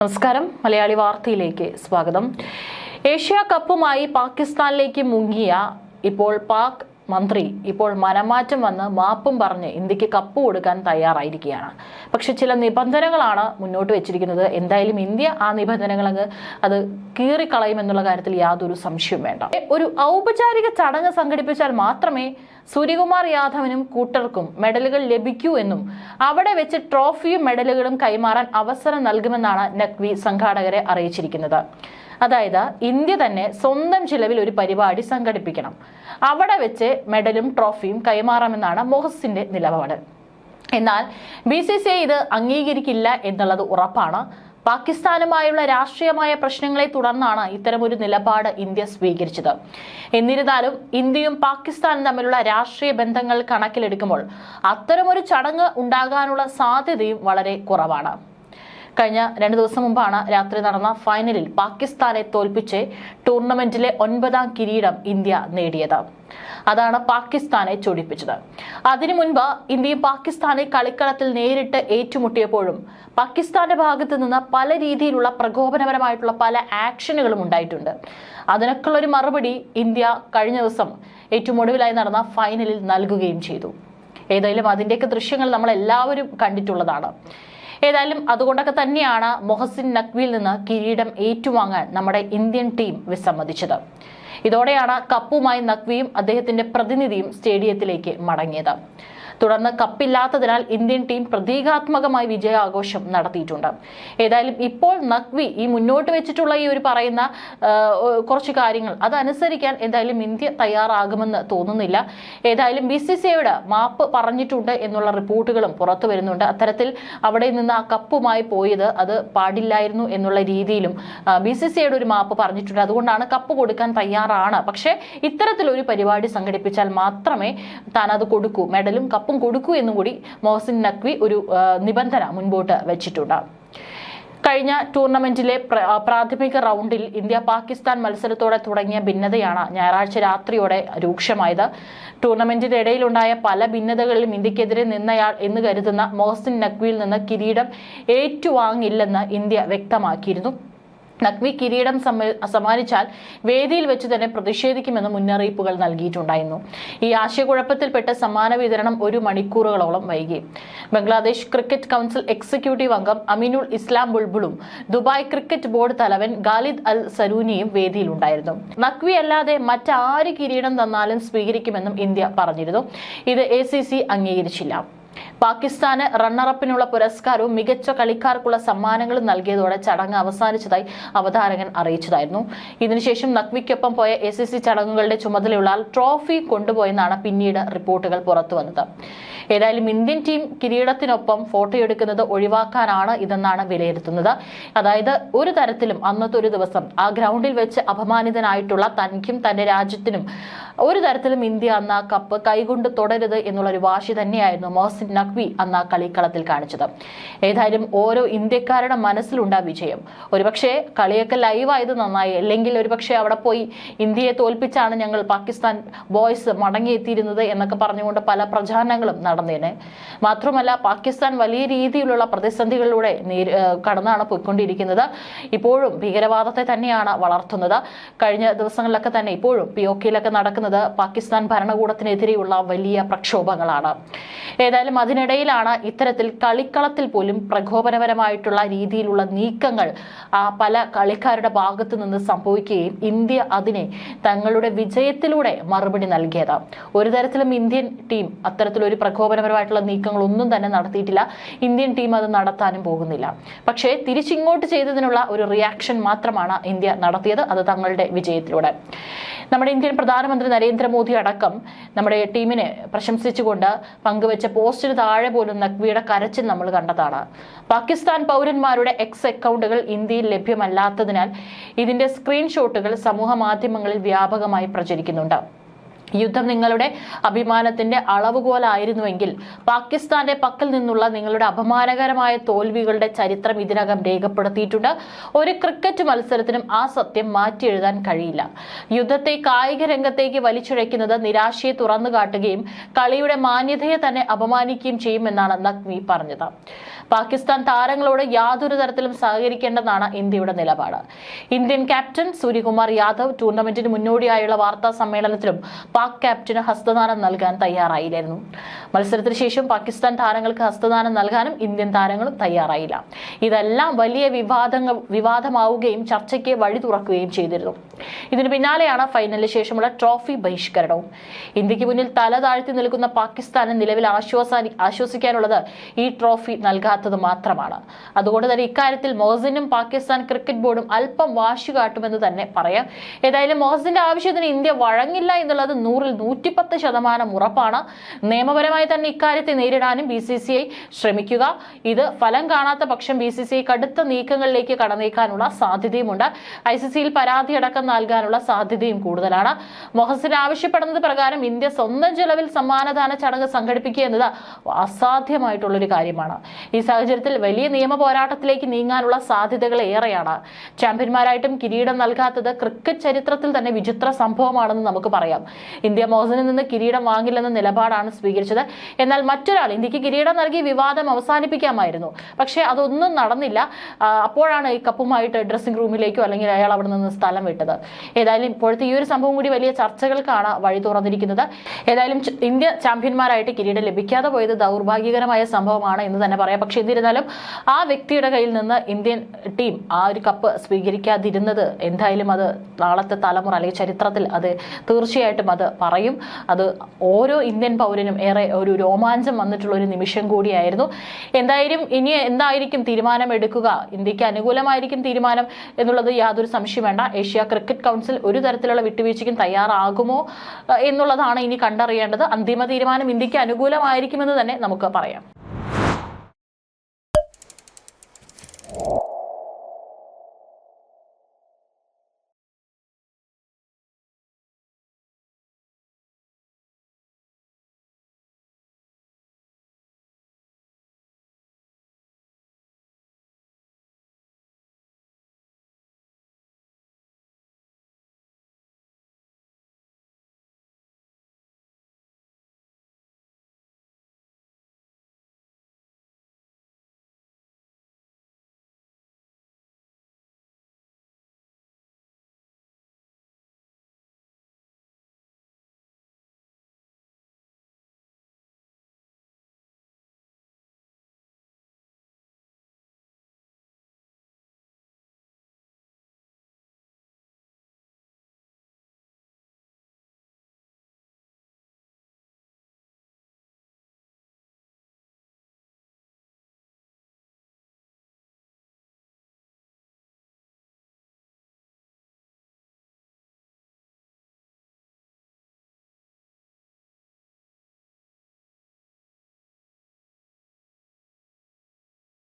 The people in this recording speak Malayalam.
നമസ്കാരം, മലയാളി വാർത്തയിലേക്ക് സ്വാഗതം. ഏഷ്യ കപ്പുമായി പാകിസ്ഥാനിലേക്ക് മുങ്ങിയ പാക് മന്ത്രി മനമാറ്റം വന്ന് മാപ്പും പറഞ്ഞ് ഇന്ത്യക്ക് കപ്പ് കൊടുക്കാൻ തയ്യാറായിരിക്കുകയാണ്. പക്ഷെ ചില നിബന്ധനകളാണ് മുന്നോട്ട് വെച്ചിരിക്കുന്നത്. എന്തായാലും ഇന്ത്യ ആ നിബന്ധനകൾ അത് കീറിക്കളയുമെന്നുള്ള കാര്യത്തിൽ യാതൊരു സംശയവും വേണ്ട. ഒരു ഔപചാരിക ചടങ്ങ് സംഘടിപ്പിച്ചാൽ മാത്രമേ സൂര്യകുമാർ യാദവിനും കൂട്ടർക്കും മെഡലുകൾ ലഭിക്കൂ എന്നും അവിടെ വെച്ച് ട്രോഫിയും മെഡലുകളും കൈമാറാൻ അവസരം നൽകുമെന്നാണ് നഖ്വി സംഘാടകരെ അറിയിച്ചിരിക്കുന്നത്. അതായത് ഇന്ത്യ തന്നെ സ്വന്തം ചിലവിൽ ഒരു പരിപാടി സംഘടിപ്പിക്കണം, അവിടെ വെച്ച് മെഡലും ട്രോഫിയും കൈമാറാമെന്നാണ് മൊഹസിന്റെ നിലപാട്. എന്നാൽ BCCI ഇത് അംഗീകരിക്കില്ല എന്നുള്ളത് ഉറപ്പാണ്. പാകിസ്ഥാനുമായുള്ള രാഷ്ട്രീയമായ പ്രശ്നങ്ങളെ തുടർന്നാണ് ഇത്തരമൊരു നിലപാട് ഇന്ത്യ സ്വീകരിച്ചത്. എന്നിരുന്നാലും ഇന്ത്യയും പാകിസ്ഥാനും തമ്മിലുള്ള രാഷ്ട്രീയ ബന്ധങ്ങൾ കണക്കിലെടുക്കുമ്പോൾ അത്തരമൊരു ചടങ്ങ് ഉണ്ടാകാനുള്ള സാധ്യതയും വളരെ കുറവാണ്. കഴിഞ്ഞ 2 ദിവസം മുമ്പാണ് രാത്രി നടന്ന ഫൈനലിൽ പാകിസ്ഥാനെ തോൽപ്പിച്ച് ടൂർണമെന്റിലെ 9ാം കിരീടം ഇന്ത്യ നേടിയത്. അതാണ് പാകിസ്ഥാനെ ചൊടിപ്പിച്ചത്. അതിനു മുൻപ് ഇന്ത്യയും പാകിസ്ഥാനെ കളിക്കളത്തിൽ നേരിട്ട് ഏറ്റുമുട്ടിയപ്പോഴും പാകിസ്ഥാന്റെ ഭാഗത്തു നിന്ന് പല രീതിയിലുള്ള പ്രകോപനപരമായിട്ടുള്ള പല ആക്ഷനുകളും ഉണ്ടായിട്ടുണ്ട്. അതിനൊക്കെയുള്ള ഒരു മറുപടി ഇന്ത്യ കഴിഞ്ഞ ദിവസം ഏറ്റവും ഒടുവിലായി നടന്ന ഫൈനലിൽ നൽകുകയും ചെയ്തു. ഏതായാലും അതിന്റെയൊക്കെ ദൃശ്യങ്ങൾ നമ്മൾ എല്ലാവരും കണ്ടിട്ടുള്ളതാണ്. ഏതായാലും അതുകൊണ്ടൊക്കെ തന്നെയാണ് മൊഹസിൻ നഖ്വിയിൽ നിന്ന് കിരീടം ഏറ്റുവാങ്ങാൻ നമ്മുടെ ഇന്ത്യൻ ടീം വിസമ്മതിച്ചത്. ഇതോടെയാണ് കപ്പുമായി നഖ്വിയും അദ്ദേഹത്തിന്റെ പ്രതിനിധിയും സ്റ്റേഡിയത്തിലേക്ക് മടങ്ങിയത്. തുടർന്ന് കപ്പില്ലാത്തതിനാൽ ഇന്ത്യൻ ടീം പ്രതീകാത്മകമായി വിജയാഘോഷം നടത്തിയിട്ടുണ്ട്. ഏതായാലും ഇപ്പോൾ നഖ്വി ഈ മുന്നോട്ട് വെച്ചിട്ടുള്ള ഈ ഒരു പറയുന്ന കുറച്ച് കാര്യങ്ങൾ അതനുസരിക്കാൻ എന്തായാലും ഇന്ത്യ തയ്യാറാകുമെന്ന് തോന്നുന്നില്ല. ഏതായാലും BCCIയോട് മാപ്പ് പറഞ്ഞിട്ടുണ്ട് എന്നുള്ള റിപ്പോർട്ടുകളും പുറത്തു വരുന്നുണ്ട്. അത്തരത്തിൽ അവിടെ നിന്ന് ആ കപ്പുമായി പോയത് അത് പാടില്ലായിരുന്നു എന്നുള്ള രീതിയിലും BCCIയോട് ഒരു മാപ്പ് പറഞ്ഞിട്ടുണ്ട്. അതുകൊണ്ടാണ് കപ്പ് കൊടുക്കാൻ തയ്യാറാണ്. പക്ഷേ ഇത്തരത്തിലൊരു പരിപാടി സംഘടിപ്പിച്ചാൽ മാത്രമേ താൻ അത് കൊടുക്കൂ, മെഡലും കപ്പും കൊടുക്കൂ എന്നും കൂടി മൊഹസിൻ നഖ്വി ഒരു നിബന്ധന മുൻപോട്ട് വെച്ചിട്ടുണ്ട്. കഴിഞ്ഞ ടൂർണമെന്റിലെ പ്രാഥമിക റൗണ്ടിൽ ഇന്ത്യ പാകിസ്ഥാൻ മത്സരത്തോടെ തുടങ്ങിയ ഭിന്നതയാണ് ഞായറാഴ്ച രാത്രിയോടെ രൂക്ഷമായത്. ടൂർണമെന്റിന്റെ ഇടയിലുണ്ടായ പല ഭിന്നതകളിലും ഇന്ത്യക്കെതിരെ നിന്നയാൾ എന്ന് കരുതുന്ന മൊഹസിൻ നഖ്വിയിൽ നിന്ന് കിരീടം ഏറ്റുവാങ്ങില്ലെന്ന് ഇന്ത്യ വ്യക്തമാക്കിയിരുന്നു. നഖ്വി കിരീടം സമ്മാനിച്ചാൽ വേദിയിൽ വെച്ച് തന്നെ പ്രതിഷേധിക്കുമെന്ന് മുന്നറിയിപ്പുകൾ നൽകിയിട്ടുണ്ടായിരുന്നു. ഈ ആശയക്കുഴപ്പത്തിൽപ്പെട്ട് സമ്മാന വിതരണം 1 മണിക്കൂറുകളോളം വൈകി. ബംഗ്ലാദേശ് ക്രിക്കറ്റ് കൗൺസിൽ എക്സിക്യൂട്ടീവ് അംഗം അമീനുൽ ഇസ്ലാം ബുൾബുളും ദുബായ് ക്രിക്കറ്റ് ബോർഡ് തലവൻ ഖാലിദ് അൽ സരൂനിയും വേദിയിലുണ്ടായിരുന്നു. നഖ്വി അല്ലാതെ മറ്റാര് കിരീടം തന്നാലും സ്വീകരിക്കുമെന്നും ഇന്ത്യ പറഞ്ഞിരുന്നു. ഇത് ACC അംഗീകരിച്ചില്ല. പാകിസ്ഥാന് റണ്ണറപ്പിനുള്ള പുരസ്കാരവും മികച്ച കളിക്കാർക്കുള്ള സമ്മാനങ്ങളും നൽകിയതോടെ ചടങ്ങ് അവസാനിച്ചതായി അവതാരകൻ അറിയിച്ചതായിരുന്നു. ഇതിനുശേഷം നഖ്വിക്കൊപ്പം പോയ ACC ചടങ്ങുകളുടെ ചുമതലയുള്ള ട്രോഫി കൊണ്ടുപോയെന്നാണ് പിന്നീട് റിപ്പോർട്ടുകൾ പുറത്തുവന്നത്. ഏതായാലും ഇന്ത്യൻ ടീം കിരീടത്തിനൊപ്പം ഫോട്ടോയെടുക്കുന്നത് ഒഴിവാക്കാനാണ് ഇതെന്നാണ് വിലയിരുത്തുന്നത്. അതായത് ഒരു തരത്തിലും അന്നത്തെ ഒരു ദിവസം ആ ഗ്രൗണ്ടിൽ വെച്ച് അപമാനിതനായിട്ടുള്ള തനിക്കും തന്റെ രാജ്യത്തിനും ഒരു തരത്തിലും ഇന്ത്യ അന്ന് ആ കപ്പ് കൈകൊണ്ട് തുടരുത് എന്നുള്ളൊരു വാശി തന്നെയായിരുന്നു മൊഹസിൻ നഖ്വി അന്ന് ആ കളിക്കളത്തിൽ കാണിച്ചത്. ഏതായാലും ഓരോ ഇന്ത്യക്കാരുടെ മനസ്സിലുണ്ടാ വിജയം. ഒരുപക്ഷെ കളിയൊക്കെ ലൈവായത് നന്നായി, അല്ലെങ്കിൽ ഒരുപക്ഷെ അവിടെ പോയി ഇന്ത്യയെ തോൽപ്പിച്ചാണ് ഞങ്ങൾ പാകിസ്ഥാൻ ബോയ്സ് മടങ്ങിയെത്തിയിരുന്നത് എന്നൊക്കെ പറഞ്ഞുകൊണ്ട് പല പ്രചാരണങ്ങളും നടന്നേനെ. മാത്രമല്ല പാകിസ്ഥാൻ വലിയ രീതിയിലുള്ള പ്രതിസന്ധികളിലൂടെ കടന്നാണ് പോയിക്കൊണ്ടിരിക്കുന്നത്. ഇപ്പോഴും ഭീകരവാദത്തെ തന്നെയാണ് വളർത്തുന്നത്. കഴിഞ്ഞ ദിവസങ്ങളിലൊക്കെ തന്നെ ഇപ്പോഴും POKയിലൊക്കെ നടക്കുന്നത് പാകിസ്ഥാൻ ഭരണകൂടത്തിനെതിരെയുള്ള വലിയ പ്രക്ഷോഭങ്ങളാണ്. ഏതായാലും അതിനിടയിലാണ് ഇത്തരത്തിൽ കളിക്കളത്തിൽ പോലും പ്രകോപനപരമായിട്ടുള്ള രീതിയിലുള്ള നീക്കങ്ങൾ പല കളിക്കാരുടെ ഭാഗത്തു നിന്ന് സംഭവിക്കുകയും ഇന്ത്യ അതിനെ തങ്ങളുടെ വിജയത്തിലൂടെ മറുപടി നൽകിയത്. ഒരു തരത്തിലും ഇന്ത്യൻ ടീം അത്തരത്തിലൊരു പ്രകോപനപരമായിട്ടുള്ള നീക്കങ്ങളൊന്നും തന്നെ നടത്തിയിട്ടില്ല. ഇന്ത്യൻ ടീം അത് നടത്താനും പോകുന്നില്ല. പക്ഷേ തിരിച്ചിങ്ങോട്ട് ചെയ്തതിനുള്ള ഒരു റിയാക്ഷൻ മാത്രമാണ് ഇന്ത്യ നടത്തിയത്. അത് തങ്ങളുടെ വിജയത്തിലൂടെ. നമ്മുടെ ഇന്ത്യൻ പ്രധാനമന്ത്രി നരേന്ദ്രമോദി അടക്കം നമ്മുടെ ടീമിനെ പ്രശംസിച്ചുകൊണ്ട് പങ്കുവെച്ച പോസ്റ്റിന് താഴെ പോലും നഖ്വിയുടെ കരച്ചിൽ നമ്മൾ കണ്ടതാണ്. പാകിസ്ഥാൻ പൗരന്മാരുടെ X അക്കൗണ്ടുകൾ ഇന്ത്യയിൽ ലഭ്യമല്ലാത്തതിനാൽ ഇതിന്റെ സ്ക്രീൻഷോട്ടുകൾ സമൂഹ മാധ്യമങ്ങളിൽ വ്യാപകമായി പ്രചരിക്കുന്നുണ്ട്. യുദ്ധം നിങ്ങളുടെ അഭിമാനത്തിന്റെ അളവുകോലായിരുന്നുവെങ്കിൽ പാകിസ്ഥാന്റെ പക്കൽ നിന്നുള്ള നിങ്ങളുടെ അപമാനകരമായ തോൽവികളുടെ ചരിത്രം ഇതിനകം രേഖപ്പെടുത്തിയിട്ടുണ്ട്. ഒരു ക്രിക്കറ്റ് മത്സരത്തിനും ആ സത്യം മാറ്റിയെഴുതാൻ കഴിയില്ല. യുദ്ധത്തെ കായിക രംഗത്തേക്ക് വലിച്ചിഴയ്ക്കുന്നത് നിരാശയെ തുറന്നു കാട്ടുകയും കളിയുടെ മാന്യതയെ തന്നെ അപമാനിക്കുകയും ചെയ്യുമെന്നാണ് നഖ്വി പറഞ്ഞത്. പാകിസ്ഥാൻ താരങ്ങളോട് യാതൊരു തരത്തിലും സഹകരിക്കേണ്ടെന്നാണ് ഇന്ത്യയുടെ നിലപാട്. ഇന്ത്യൻ ക്യാപ്റ്റൻ സൂര്യകുമാർ യാദവ് ടൂർണമെന്റിന് മുന്നോടിയായുള്ള വാർത്താ സമ്മേളനത്തിലും പാക് ക്യാപ്റ്റന് ഹസ്തദാനം നൽകാൻ തയ്യാറായില്ലായിരുന്നു. മത്സരത്തിന് ശേഷം പാകിസ്ഥാൻ താരങ്ങൾക്ക് ഹസ്തദാനം നൽകാനും ഇന്ത്യൻ താരങ്ങളും തയ്യാറായില്ല. ഇതെല്ലാം വലിയ വിവാദമാവുകയും ചർച്ചയ്ക്ക് വഴി തുറക്കുകയും ചെയ്തിരുന്നു. ഇതിന് പിന്നാലെയാണ് ഫൈനലിന് ശേഷമുള്ള ട്രോഫി ബഹിഷ്കരണവും. ഇന്ത്യക്ക് മുന്നിൽ തല താഴ്ത്തി നിൽക്കുന്ന പാകിസ്ഥാന് നിലവിൽ ആശ്വസിക്കാനുള്ളത് ഈ ട്രോഫി നൽകാത്തത് മാത്രമാണ്. അതുകൊണ്ട് തന്നെ ഇക്കാര്യത്തിൽ മൊഹസിനും പാകിസ്ഥാൻ ക്രിക്കറ്റ് ബോർഡും അല്പം വാശി കാട്ടുമെന്ന് തന്നെ പറയാം. ഏതായാലും മൊഹസിന്റെ ആവശ്യത്തിന് ഇന്ത്യ വഴങ്ങില്ല എന്നുള്ളത് 100-ൽ 110% ഉറപ്പാണ്. നിയമപരമായി തന്നെ ഇക്കാര്യത്തെ നേരിടാനും BCCI ശ്രമിക്കുക. ഇത് ഫലം കാണാത്ത പക്ഷം BCCI കടുത്ത നീക്കങ്ങളിലേക്ക് കടന്നേക്കാനുള്ള സാധ്യതയുമുണ്ട്. ICCയിൽ പരാതി അടക്കം നൽകാനുള്ള സാധ്യതയും കൂടുതലാണ്. മൊഹസിൻ ആവശ്യപ്പെടുന്നത് പ്രകാരം ഇന്ത്യ സ്വന്തം ചെലവിൽ സമ്മാനദാന ചടങ്ങ് സംഘടിപ്പിക്കുക എന്നത് അസാധ്യമായിട്ടുള്ളൊരു കാര്യമാണ്. ഈ സാഹചര്യത്തിൽ വലിയ നിയമ പോരാട്ടത്തിലേക്ക് നീങ്ങാനുള്ള സാധ്യതകൾ ഏറെയാണ്. ചാമ്പ്യന്മാരായിട്ടും കിരീടം നൽകാത്തത് ക്രിക്കറ്റ് ചരിത്രത്തിൽ തന്നെ വിചിത്ര സംഭവമാണെന്ന് നമുക്ക് പറയാം. ഇന്ത്യ മൊഹസിനിൽ നിന്ന് കിരീടം വാങ്ങില്ലെന്ന നിലപാടാണ് സ്വീകരിച്ചത്. എന്നാൽ മറ്റൊരാൾ ഇന്ത്യക്ക് കിരീടം നൽകി വിവാദം അവസാനിപ്പിക്കാമായിരുന്നു. പക്ഷേ അതൊന്നും നടന്നില്ല. അപ്പോഴാണ് ഈ കപ്പുമായിട്ട് ഡ്രസ്സിംഗ് റൂമിലേക്കോ അല്ലെങ്കിൽ അയാൾ അവിടെ നിന്ന് സ്ഥലം വിട്ടത്. ഏതായാലും ഇപ്പോഴത്തെ ഈ ഒരു സംഭവം കൂടി വലിയ ചർച്ചകൾക്കാണ് വഴി തുറന്നിരിക്കുന്നത്. ഏതായാലും ഇന്ത്യ ചാമ്പ്യന്മാരായിട്ട് കിരീടം ലഭിക്കാതെ പോയത് ദൗർഭാഗ്യകരമായ സംഭവമാണ് എന്ന് തന്നെ പറയാം. പക്ഷെ എന്നിരുന്നാലും ആ വ്യക്തിയുടെ കയ്യിൽ നിന്ന് ഇന്ത്യൻ ടീം ആ ഒരു കപ്പ് സ്വീകരിക്കാതിരുന്നത് എന്തായാലും അത് നാളത്തെ തലമുറ അല്ലെങ്കിൽ ചരിത്രത്തിൽ അത് തീർച്ചയായിട്ടും അത് പറയും. അത് ഓരോ ഇന്ത്യൻ പൗരനും ഏറെ ഒരു രോമാഞ്ചം വന്നിട്ടുള്ള ഒരു നിമിഷം കൂടിയായിരുന്നു. എന്തായാലും ഇനി എന്തായിരിക്കും തീരുമാനം എടുക്കുക, ഇന്ത്യക്ക് അനുകൂലമായിരിക്കും തീരുമാനം എന്നുള്ളത് യാതൊരു സംശയം വേണ്ട. ഏഷ്യ ക്രിക്കറ്റ് കൗൺസിൽ ഒരു തരത്തിലുള്ള വിട്ടുവീഴ്ചയ്ക്കും തയ്യാറാകുമോ എന്നുള്ളതാണ് ഇനി കണ്ടറിയേണ്ടത്. അന്തിമ തീരുമാനം ഇന്ത്യക്ക് അനുകൂലമായിരിക്കുമെന്ന് തന്നെ നമുക്ക് പറയാം.